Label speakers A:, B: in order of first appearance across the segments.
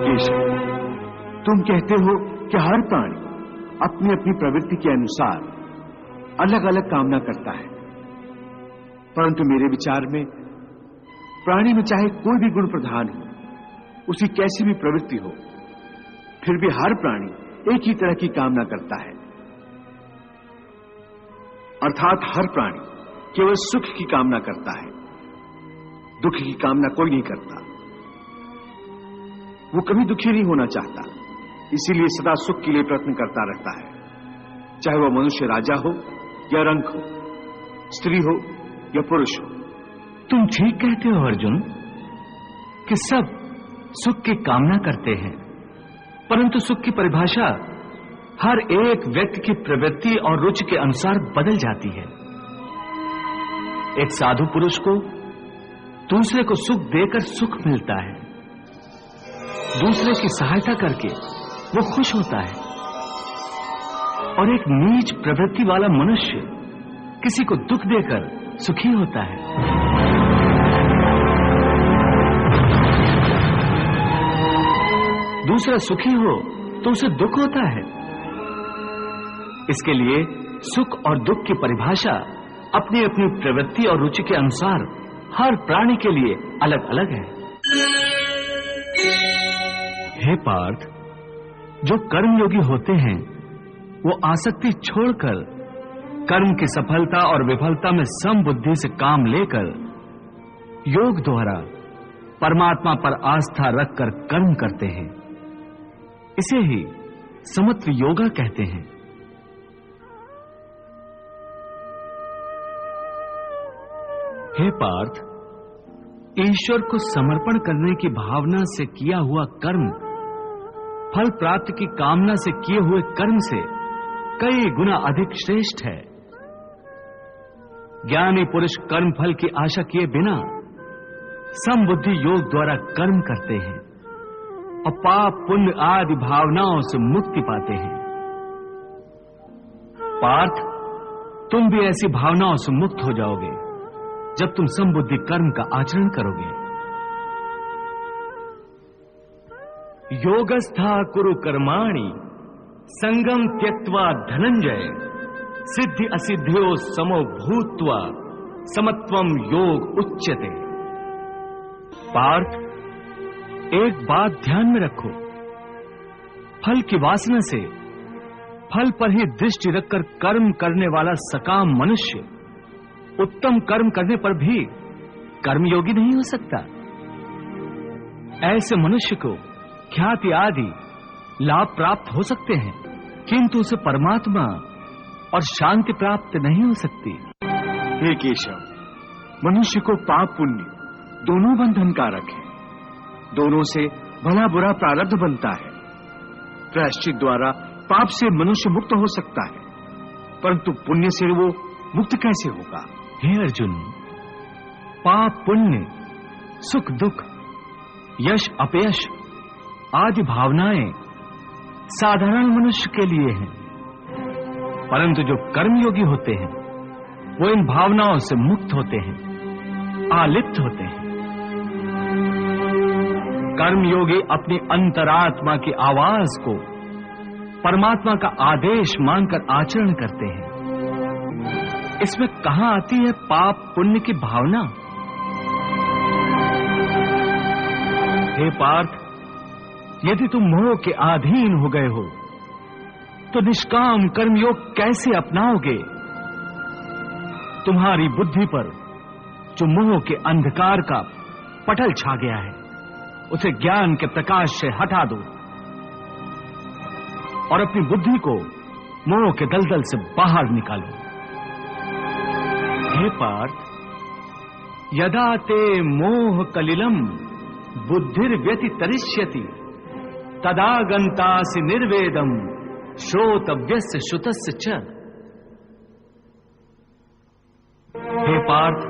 A: केशव, तुम कहते हो कि हर प्राणी अपनी अपनी प्रवृत्ति के अनुसार अलग अलग कामना करता है, परंतु मेरे विचार में प्राणी में चाहे कोई भी गुण प्रधान हो, उसकी कैसी भी प्रवृत्ति हो, फिर भी हर प्राणी एक ही तरह की कामना करता है। अर्थात हर प्राणी केवल सुख की कामना करता है, दुख की कामना कोई नहीं करता। वो कभी दुखी नहीं होना चाहता, इसीलिए सदा सुख के लिए प्रयत्न करता रहता है, चाहे वह मनुष्य राजा हो या रंक हो, स्त्री हो या पुरुष हो।
B: तुम ठीक कहते हो अर्जुन कि सब सुख की कामना करते हैं, परंतु सुख की परिभाषा हर एक व्यक्ति की प्रवृत्ति और रुचि के अनुसार बदल जाती है। एक साधु पुरुष को दूसरे को सुख देकर सुख मिलता है, दूसरे की सहायता करके वो खुश होता है, और एक नीच प्रवृत्ति वाला मनुष्य किसी को दुख देकर सुखी होता है। दूसरा सुखी हो तो उसे दुख होता है। इसके लिए सुख और दुख की परिभाषा अपनी अपनी प्रवृत्ति और रुचि के अनुसार हर प्राणी के लिए अलग अलग है। हे पार्थ, जो कर्मयोगी होते हैं वो आसक्ति छोड़कर कर्म की सफलता और विफलता में समबुद्धि से काम लेकर योग द्वारा परमात्मा पर आस्था रखकर कर्म करते हैं। इसे ही समत्व योगा कहते हैं। हे पार्थ, ईश्वर को समर्पण करने की भावना से किया हुआ कर्म फल प्राप्ति की कामना से किए हुए कर्म से कई गुना अधिक श्रेष्ठ है। ज्ञानी पुरुष कर्म फल की आशा किए बिना समबुद्धि योग द्वारा कर्म करते हैं और पाप पुण्य आदि भावनाओं से मुक्ति पाते हैं। पार्थ, तुम भी ऐसी भावनाओं से मुक्त हो जाओगे जब तुम समबुद्धि कर्म का आचरण करोगे। योगस्था कुरु कर्माणि संगम त्यक्त्वा धनंजय सिद्धि असिद्ध्यो समो भूत्वा समत्वम योग उच्यते। पार्थ, एक बात ध्यान में रखो, फल की वासना से फल पर ही दृष्टि रखकर कर्म करने वाला सकाम मनुष्य उत्तम कर्म करने पर भी कर्मयोगी नहीं हो सकता। ऐसे मनुष्य को ख्याति आदि लाभ प्राप्त हो सकते हैं, किंतु उसे परमात्मा और शांति प्राप्त नहीं हो सकती।
A: हे केशव, मनुष्य को पाप पुण्य दोनों बंधनकारक है, दोनों से भला बुरा प्रारब्ध बनता है। प्रायश्चित द्वारा पाप से मनुष्य मुक्त हो सकता है, परंतु पुण्य से वो मुक्त कैसे होगा?
B: हे अर्जुन, पाप पुण्य, सुख दुख, यश अपयश आदि भावनाएं साधारण मनुष्य के लिए हैं, परंतु जो कर्मयोगी होते हैं वो इन भावनाओं से मुक्त होते हैं, आलिप्त होते हैं। कर्मयोगी अपनी अंतरात्मा की आवाज को परमात्मा का आदेश मानकर आचरण करते हैं। इसमें कहां आती है पाप पुण्य की भावना? हे पार्थ, यदि तुम मोह के अधीन हो गए हो तो निष्काम कर्मयोग कैसे अपनाओगे? तुम्हारी बुद्धि पर जो मोह के अंधकार का पटल छा गया है उसे ज्ञान के प्रकाश से हटा दो और अपनी बुद्धि को मोह के दलदल से बाहर निकालो। हे पार्थ, यदा ते मोह कलिलम बुद्धिर्व्यतितरिष्यति तदा गंतासि निर्वेदम श्रोतव्यस्य श्रुतस्य च। हे पार्थ,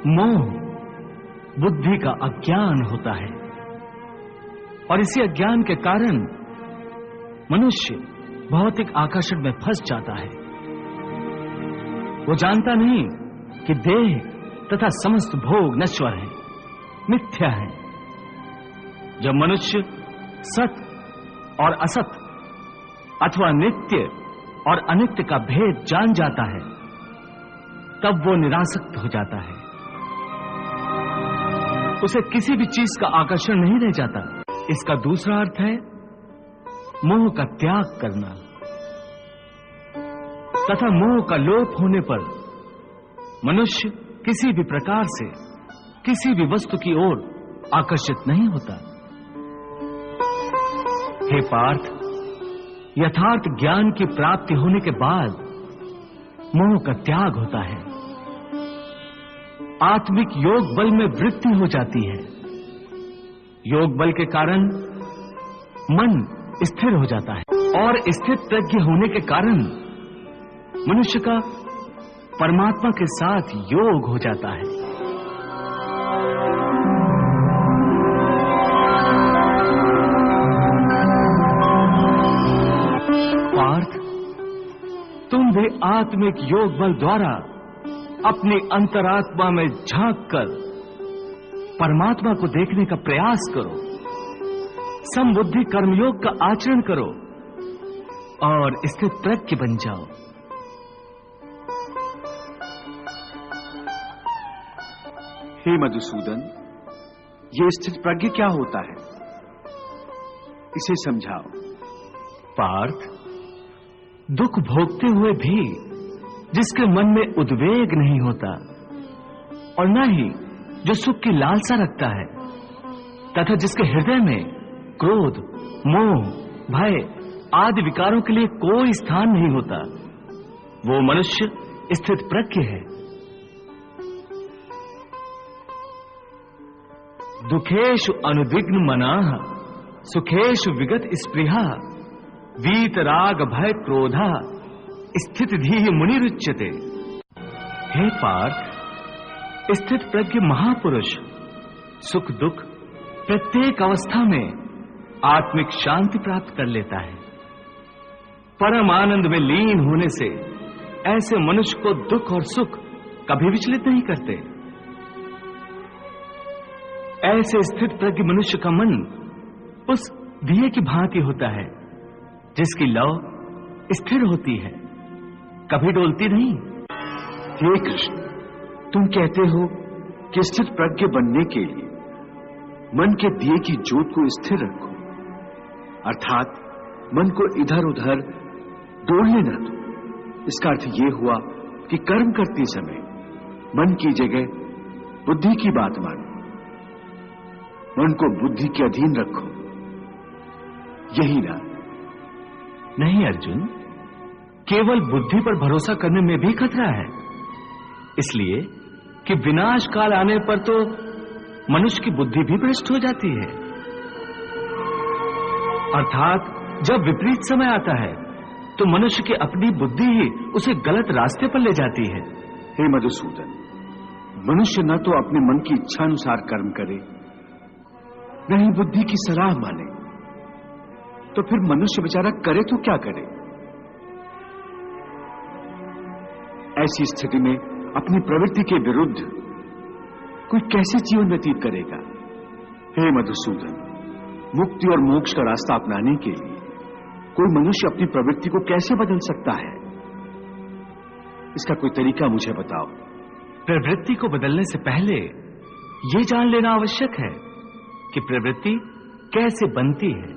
B: मोह बुद्धि का अज्ञान होता है और इसी अज्ञान के कारण मनुष्य भौतिक आकर्षण में फंस जाता है। वो जानता नहीं कि देह तथा समस्त भोग नश्वर है, मिथ्या है। जब मनुष्य सत और असत अथवा नित्य और अनित्य का भेद जान जाता है, तब वो निरासक्त हो जाता है। उसे किसी भी चीज का आकर्षण नहीं रह जाता। इसका दूसरा अर्थ है मोह का त्याग करना, तथा मोह का लोप होने पर मनुष्य किसी भी प्रकार से किसी भी वस्तु की ओर आकर्षित नहीं होता। हे पार्थ, यथार्थ ज्ञान की प्राप्ति होने के बाद मोह का त्याग होता है। आत्मिक योग बल में वृद्धि हो जाती है। योग बल के कारण मन स्थिर हो जाता है और स्थिर प्रज्ञ होने के कारण मनुष्य का परमात्मा के साथ योग हो जाता है। पार्थ, तुम भी आत्मिक योग बल द्वारा अपनी अंतरात्मा में झांक कर परमात्मा को देखने का प्रयास करो। समबुद्धि कर्मयोग का आचरण करो और स्थित प्रज्ञ बन जाओ।
A: हे मधुसूदन, ये स्थित प्रज्ञ क्या होता है, इसे समझाओ।
B: पार्थ, दुख भोगते हुए भी जिसके मन में उद्वेग नहीं होता और न ही जो सुख की लालसा रखता है, तथा जिसके हृदय में क्रोध, मोह, भय आदि विकारों के लिए कोई स्थान नहीं होता, वो मनुष्य स्थित प्रज्ञ है। दुखेषु अनुद्विग्न मनाः सुखेषु विगत स्पृहा वीतराग भय क्रोधा स्थित धीः मुनिरुच्यते। हे पार्थ, स्थित प्रज्ञ महापुरुष सुख दुख प्रत्येक अवस्था में आत्मिक शांति प्राप्त कर लेता है। परम आनंद में लीन होने से ऐसे मनुष्य को दुख और सुख कभी विचलित नहीं करते। ऐसे स्थित प्रज्ञ मनुष्य का मन उस दिए की भांति होता है जिसकी लौ स्थिर होती है, कभी डोलती नहीं।
A: हे कृष्ण, तुम कहते हो कि स्थित प्रज्ञ बनने के लिए मन के दिए की ज्योत को स्थिर रखो, अर्थात मन को इधर उधर डोलने न दो। इसका अर्थ यह हुआ कि कर्म करते समय मन की जगह बुद्धि की बात मानो, मन को बुद्धि के अधीन रखो, यही ना?
B: नहीं अर्जुन, केवल बुद्धि पर भरोसा करने में भी खतरा है। इसलिए कि विनाश काल आने पर तो मनुष्य की बुद्धि भी भ्रष्ट हो जाती है। अर्थात जब विपरीत समय आता है तो मनुष्य की अपनी बुद्धि ही उसे गलत रास्ते पर ले जाती है।
A: हे मधुसूदन, मनुष्य न तो अपने मन की इच्छा अनुसार कर्म करे, न ही बुद्धि की सलाह माने, तो फिर मनुष्य बेचारा करे तो क्या करे? ऐसी स्थिति में अपनी प्रवृत्ति के विरुद्ध कोई कैसे जीवन व्यतीत करेगा? हे मधुसूदन, मुक्ति और मोक्ष का रास्ता अपनाने के लिए कोई मनुष्य अपनी प्रवृत्ति को कैसे बदल सकता है? इसका कोई तरीका मुझे बताओ।
B: प्रवृत्ति को बदलने से पहले यह जान लेना आवश्यक है कि प्रवृत्ति कैसे बनती है।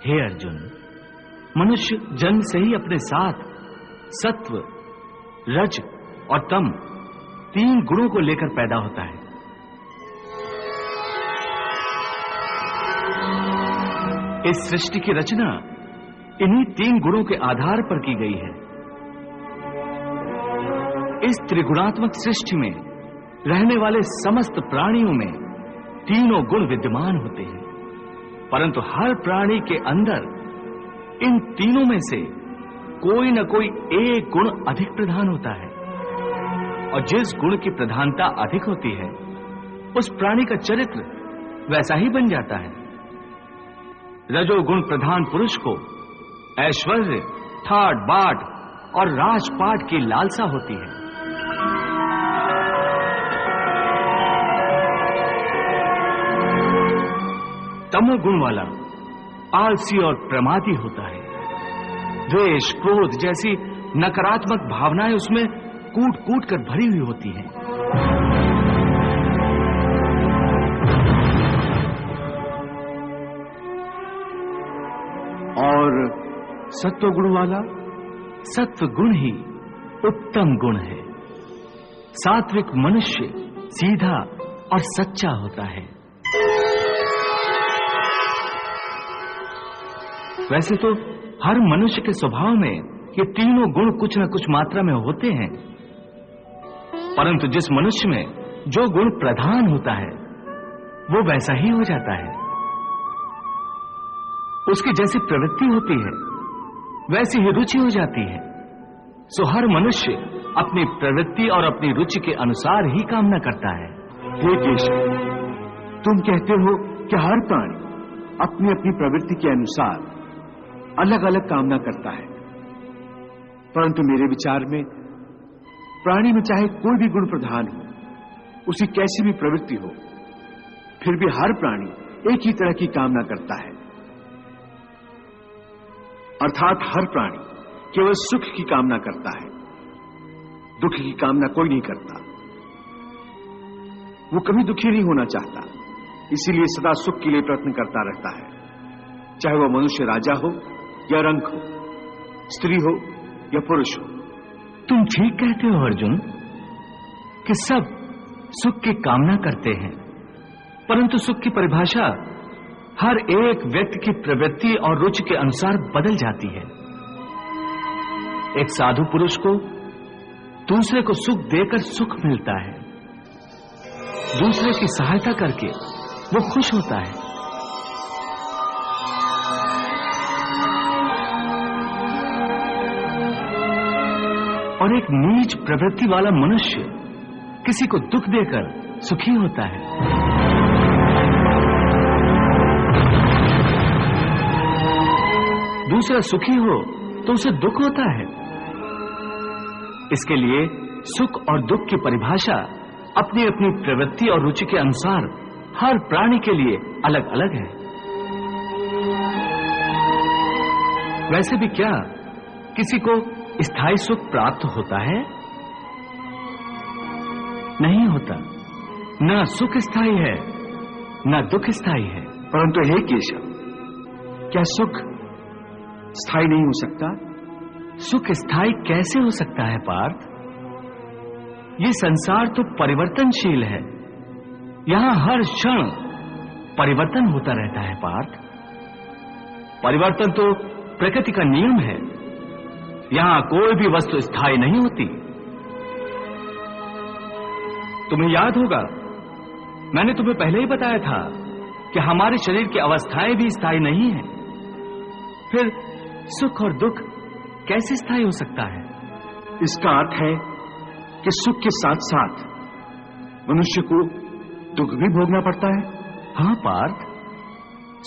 B: हे अर्जुन, मनुष्य जन्म से ही अपने साथ सत्व, रज और तम 3 गुणों को लेकर पैदा होता है। इस सृष्टि की रचना इन्हीं 3 गुणों के आधार पर की गई है। इस त्रिगुणात्मक सृष्टि में रहने वाले समस्त प्राणियों में तीनों गुण विद्यमान होते हैं, परंतु हर प्राणी के अंदर इन तीनों में से कोई न कोई एक गुण अधिक प्रधान होता है, और जिस गुण की प्रधानता अधिक होती है उस प्राणी का चरित्र वैसा ही बन जाता है। रजोगुण प्रधान पुरुष को ऐश्वर्य, ठाट बाट और राजपाट की लालसा होती है। तमोगुण वाला आलसी और प्रमादी होता है। द्वेष, क्रोध जैसी नकारात्मक भावनाएं उसमें कूट कूट कर भरी हुई होती हैं।
A: और सत्व गुण वाला?
B: सत्व गुण ही उत्तम गुण है। सात्विक मनुष्य सीधा और सच्चा होता है। वैसे तो हर मनुष्य के स्वभाव में ये तीनों गुण कुछ न कुछ मात्रा में होते हैं, परंतु जिस मनुष्य में जो गुण प्रधान होता है वो वैसा ही हो जाता है। उसकी जैसी प्रवृत्ति होती है वैसी ही रुचि हो जाती है। सो हर मनुष्य अपनी प्रवृत्ति और अपनी रुचि के अनुसार ही कामना करता है।
A: हे केशव, तुम कहते हो कि हर प्राणी अपनी अपनी प्रवृत्ति के अनुसार अलग अलग कामना करता है, परंतु मेरे विचार में प्राणी में चाहे कोई भी गुण प्रधान हो, उसकी कैसी भी प्रवृत्ति हो, फिर भी हर प्राणी एक ही तरह की कामना करता है। अर्थात हर प्राणी केवल सुख की कामना करता है, दुख की कामना कोई नहीं करता। वो कभी दुखी नहीं होना चाहता, इसीलिए सदा सुख के लिए प्रयत्न करता रहता है, चाहे वह मनुष्य राजा हो या रंक हो, स्त्री हो या पुरुष हो।
B: तुम ठीक कहते हो अर्जुन कि सब सुख की कामना करते हैं, परंतु सुख की परिभाषा हर एक व्यक्ति की प्रवृत्ति और रुचि के अनुसार बदल जाती है। एक साधु पुरुष को दूसरे को सुख देकर सुख मिलता है, दूसरे की सहायता करके वो खुश होता है। और एक नीच प्रवृत्ति वाला मनुष्य किसी को दुख देकर सुखी होता है। दूसरा सुखी हो तो उसे दुख होता है। इसके लिए सुख और दुख की परिभाषा अपनी अपनी प्रवृत्ति और रुचि के अनुसार हर प्राणी के लिए अलग अलग है। वैसे भी क्या किसी को स्थायी सुख प्राप्त होता है? नहीं होता। न सुख स्थायी है न दुख स्थायी है।
A: परंतु हे केशव, क्या सुख स्थायी नहीं हो सकता?
B: सुख स्थायी कैसे हो सकता है पार्थ? ये संसार तो परिवर्तनशील है, यहां हर क्षण परिवर्तन होता रहता है पार्थ। परिवर्तन तो प्रकृति का नियम है, यहां कोई भी वस्तु स्थायी नहीं होती। तुम्हें याद होगा मैंने तुम्हें पहले ही बताया था कि हमारे शरीर की अवस्थाएं भी स्थायी नहीं है। फिर सुख और दुख कैसे स्थायी हो सकता है?
A: इसका अर्थ है कि सुख के साथ साथ मनुष्य को दुख भी भोगना पड़ता है।
B: हाँ पार्थ,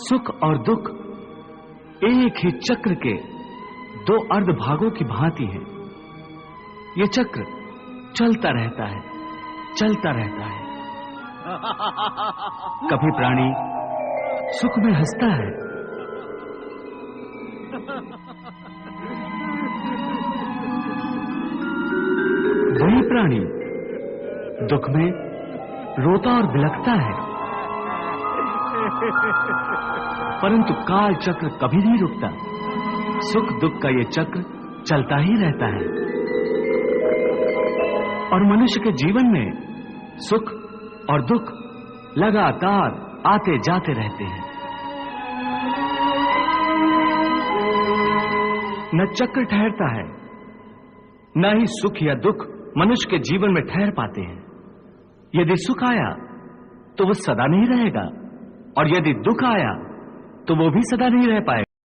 B: सुख और दुख एक ही चक्र के दो अर्ध भागों की भांति है। ये चक्र चलता रहता है, चलता रहता है। कभी प्राणी सुख में हंसता है, वही प्राणी दुख में रोता और बिलखता है। परंतु काल चक्र कभी नहीं रुकता। सुख दुख का ये चक्र चलता ही रहता है। और मनुष्य के जीवन में सुख और दुख लगातार आते जाते रहते हैं। न चक्र ठहरता है, न ही सुख या दुख मनुष्य के जीवन में ठहर पाते हैं। यदि सुख आया तो वो सदा नहीं रहेगा, और यदि दुख आया तो वो भी सदा नहीं रह पाएगा।